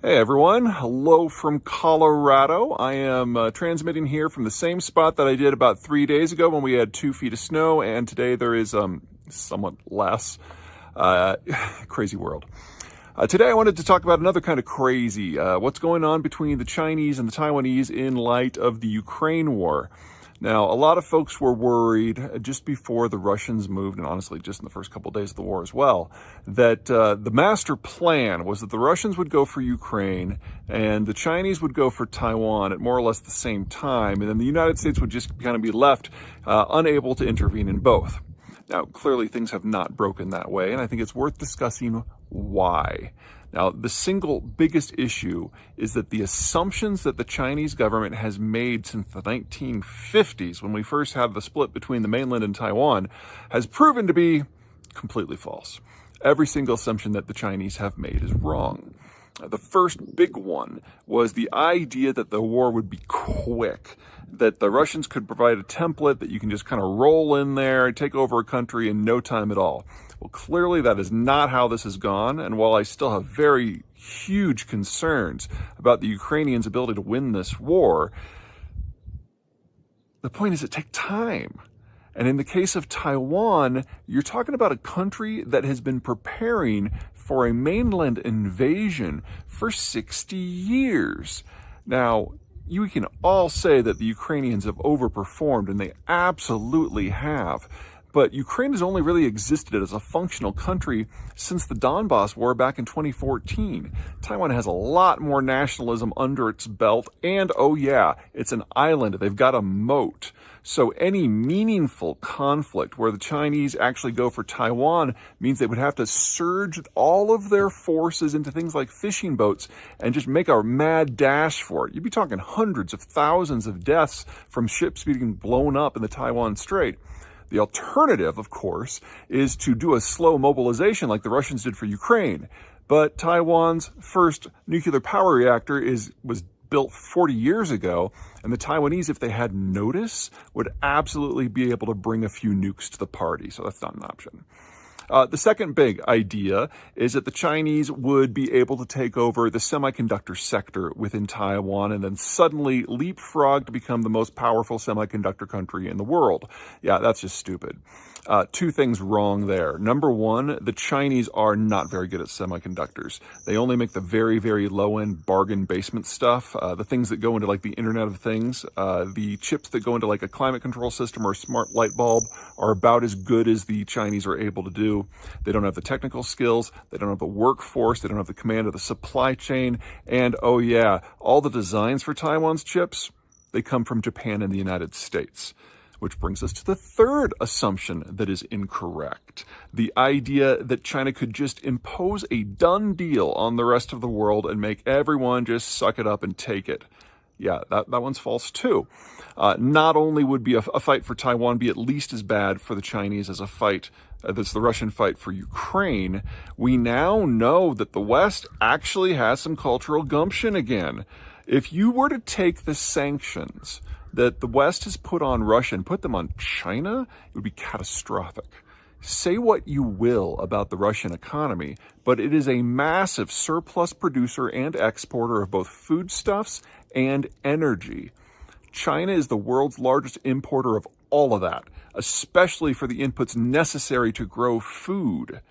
Hey everyone, hello from Colorado. I am transmitting here from the same spot that I did about 3 days ago when we had 2 feet of snow, and today there is somewhat less. Crazy world. Today I wanted to talk about another kind of crazy, what's going on between the Chinese and the Taiwanese in light of the Ukraine war. Now, a lot of folks were worried just before the Russians moved, and honestly just in the first couple of days of the war as well, that the master plan was that the Russians would go for Ukraine and the Chinese would go for Taiwan at more or less the same time, and then the United States would just kind of be left unable to intervene in both. Now, clearly things have not broken that way, and I think it's worth discussing why. Now, the single biggest issue is that the assumptions that the Chinese government has made since the 1950s, when we first had the split between the mainland and Taiwan, has proven to be completely false. Every single assumption that the Chinese have made is wrong. The first big one was the idea that the war would be quick, that the Russians could provide a template that you can just kind of roll in there and take over a country in no time at all. Well, clearly that is not how this has gone, and while I still have very huge concerns about the Ukrainians' ability to win this war, the point is it takes time. And in the case of Taiwan, you're talking about a country that has been preparing for a mainland invasion for 60 years. Now, you can all say that the Ukrainians have overperformed, and they absolutely have. But Ukraine has only really existed as a functional country since the Donbass war back in 2014. Taiwan has a lot more nationalism under its belt, and oh yeah, it's an island. They've got a moat. So any meaningful conflict where the Chinese actually go for Taiwan means they would have to surge all of their forces into things like fishing boats and just make a mad dash for it. You'd be talking hundreds of thousands of deaths from ships being blown up in the Taiwan Strait. The alternative, of course, is to do a slow mobilization like the Russians did for Ukraine. But Taiwan's first nuclear power reactor was built 40 years ago, and the Taiwanese, if they had notice, would absolutely be able to bring a few nukes to the party. So that's not an option. The second big idea is that the Chinese would be able to take over the semiconductor sector within Taiwan and then suddenly leapfrog to become the most powerful semiconductor country in the world. Yeah, that's just stupid. Two things wrong there. Number one, the Chinese are not very good at semiconductors. They only make the very, very low-end bargain basement stuff, the things that go into like the Internet of Things. The chips that go into like a climate control system or a smart light bulb are about as good as the Chinese are able to do. They don't have the technical skills, they don't have the workforce, they don't have the command of the supply chain, and oh yeah, all the designs for Taiwan's chips, they come from Japan and the United States. Which brings us to the third assumption that is incorrect. The idea that China could just impose a done deal on the rest of the world and make everyone just suck it up and take it. Yeah, that one's false too. Not only would be a fight for Taiwan be at least as bad for the Chinese as a fight that's the Russian fight for Ukraine, we now know that the West actually has some cultural gumption again. If you were to take the sanctions that the West has put on Russia and put them on China, it would be catastrophic. Say what you will about the Russian economy, but it is a massive surplus producer and exporter of both foodstuffs and energy. China is the world's largest importer of all of that, especially for the inputs necessary to grow food,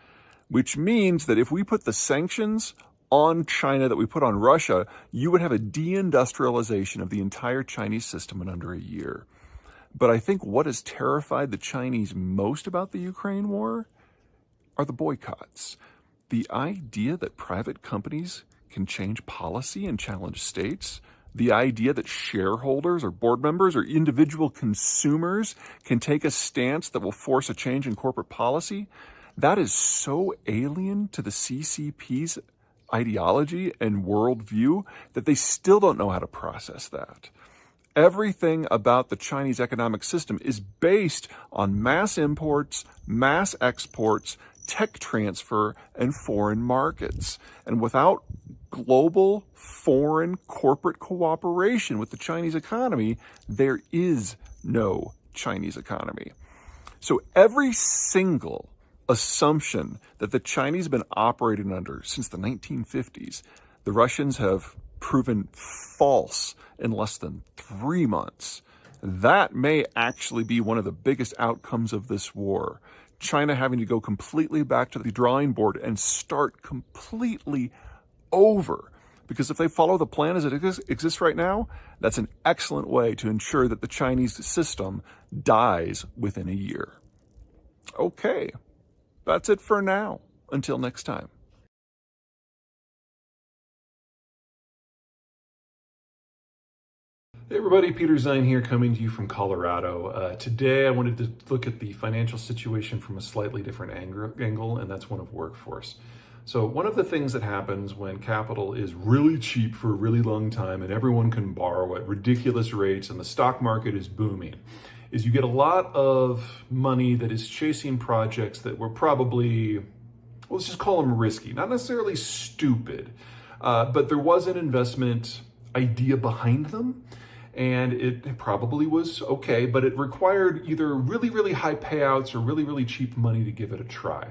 which means that if we put the sanctions on China that we put on Russia, you would have a deindustrialization of the entire Chinese system in under a year. But I think what has terrified the Chinese most about the Ukraine war are the boycotts. The idea that private companies can change policy and challenge states, the idea that shareholders or board members or individual consumers can take a stance that will force a change in corporate policy, that is so alien to the CCP's ideology and worldview that they still don't know how to process that. Everything about the Chinese economic system is based on mass imports, mass exports, tech transfer, and foreign markets. And without global foreign corporate cooperation with the Chinese economy, there is no Chinese economy. So every single assumption that the Chinese have been operating under since the 1950s, The Russians have proven false in less than 3 months. That may actually be one of the biggest outcomes of this war. China having to go completely back to the drawing board and start completely over. Because if they follow the plan as it exists right now, that's an excellent way to ensure that the Chinese system dies within a year. Okay, that's it for now. Until next time. Hey everybody, Peter Zeihan here, coming to you from Colorado. Today I wanted to look at the financial situation from a slightly different angle, and that's one of workforce. So one of the things that happens when capital is really cheap for a really long time and everyone can borrow at ridiculous rates and the stock market is booming, is you get a lot of money that is chasing projects that were probably, let's just call them risky, not necessarily stupid, but there was an investment idea behind them. And it probably was okay, but it required either really, really high payouts or really, really cheap money to give it a try.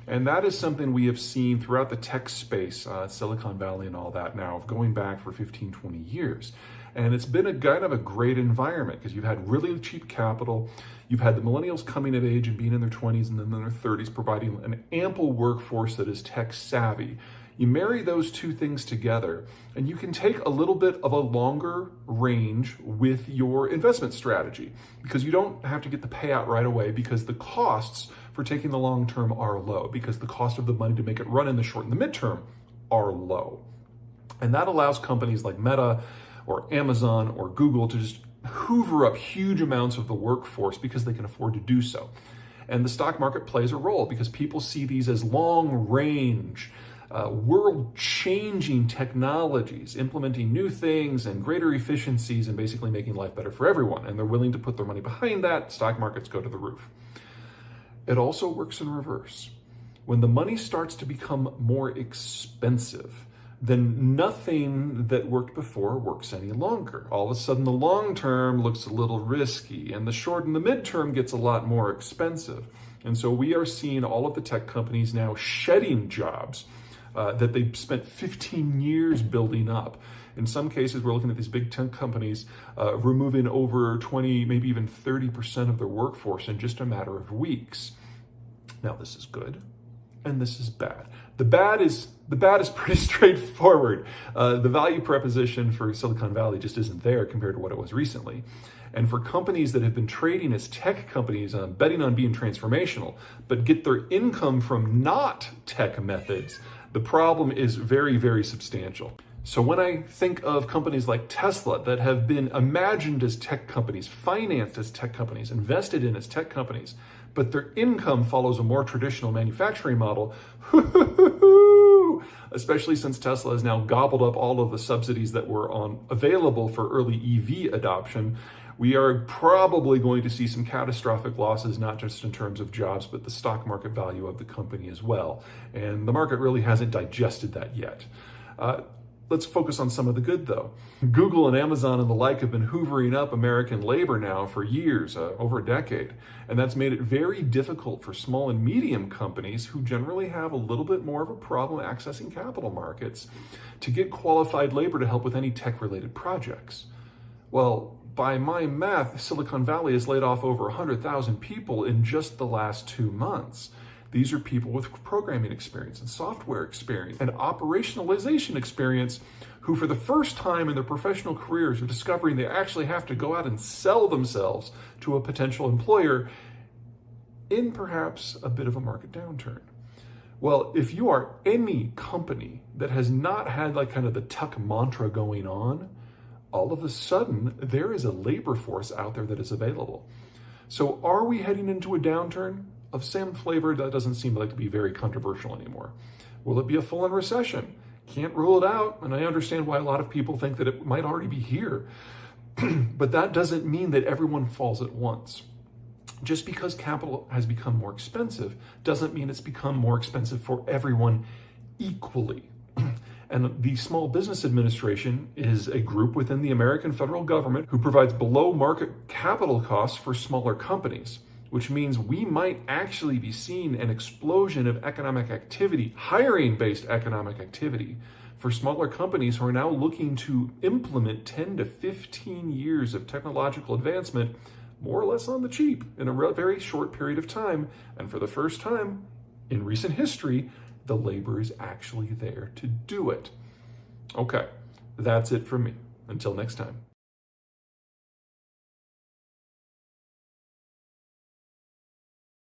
And that is something we have seen throughout the tech space, Silicon Valley and all that now, going back for 15, 20 years. And it's been a kind of a great environment because you've had really cheap capital. You've had the millennials coming of age and being in their 20s and then in their 30s, providing an ample workforce that is tech savvy. You marry those two things together and you can take a little bit of a longer range with your investment strategy because you don't have to get the payout right away because the costs for taking the long term are low because the cost of the money to make it run in the short and the midterm are low. And that allows companies like Meta or Amazon or Google to just hoover up huge amounts of the workforce because they can afford to do so. And the stock market plays a role because people see these as long range, world-changing technologies, implementing new things and greater efficiencies and basically making life better for everyone. And they're willing to put their money behind that. Stock markets go to the roof. It also works in reverse. When the money starts to become more expensive, then nothing that worked before works any longer. All of a sudden, the long term looks a little risky, and the short and the midterm gets a lot more expensive. And so we are seeing all of the tech companies now shedding jobs that they spent 15 years building up. In some cases, we're looking at these big tech companies removing over 20, maybe even 30% of their workforce in just a matter of weeks. Now, this is good, and this is bad. The bad is pretty straightforward. The value proposition for Silicon Valley just isn't there compared to what it was recently. And for companies that have been trading as tech companies, betting on being transformational, but get their income from not tech methods, the problem is very, very substantial. So when I think of companies like Tesla that have been imagined as tech companies, financed as tech companies, invested in as tech companies, but their income follows a more traditional manufacturing model, especially since Tesla has now gobbled up all of the subsidies that were available for early EV adoption, we are probably going to see some catastrophic losses, not just in terms of jobs, but the stock market value of the company as well. And the market really hasn't digested that yet. Let's focus on some of the good, though. Google and Amazon and the like have been hoovering up American labor now for years, over a decade. And that's made it very difficult for small and medium companies who generally have a little bit more of a problem accessing capital markets to get qualified labor to help with any tech-related projects. Well, by my math, Silicon Valley has laid off over 100,000 people in just the last 2 months. These are people with programming experience and software experience and operationalization experience who for the first time in their professional careers are discovering they actually have to go out and sell themselves to a potential employer in perhaps a bit of a market downturn. Well, if you are any company that has not had like kind of the tuck mantra going on, all of a sudden there is a labor force out there that is available. So are we heading into a downturn? Of same flavor, that doesn't seem like to be very controversial anymore. Will it be a full-on recession? Can't rule it out, and I understand why a lot of people think that it might already be here. But that doesn't mean that everyone falls at once. Just because capital has become more expensive doesn't mean it's become more expensive for everyone equally. And the Small Business Administration is a group within the American federal government who provides below market capital costs for smaller companies, which means we might actually be seeing an explosion of economic activity, hiring-based economic activity for smaller companies who are now looking to implement 10 to 15 years of technological advancement more or less on the cheap in a very short period of time. And for the first time in recent history, the labor is actually there to do it. Okay, that's it from me. Until next time.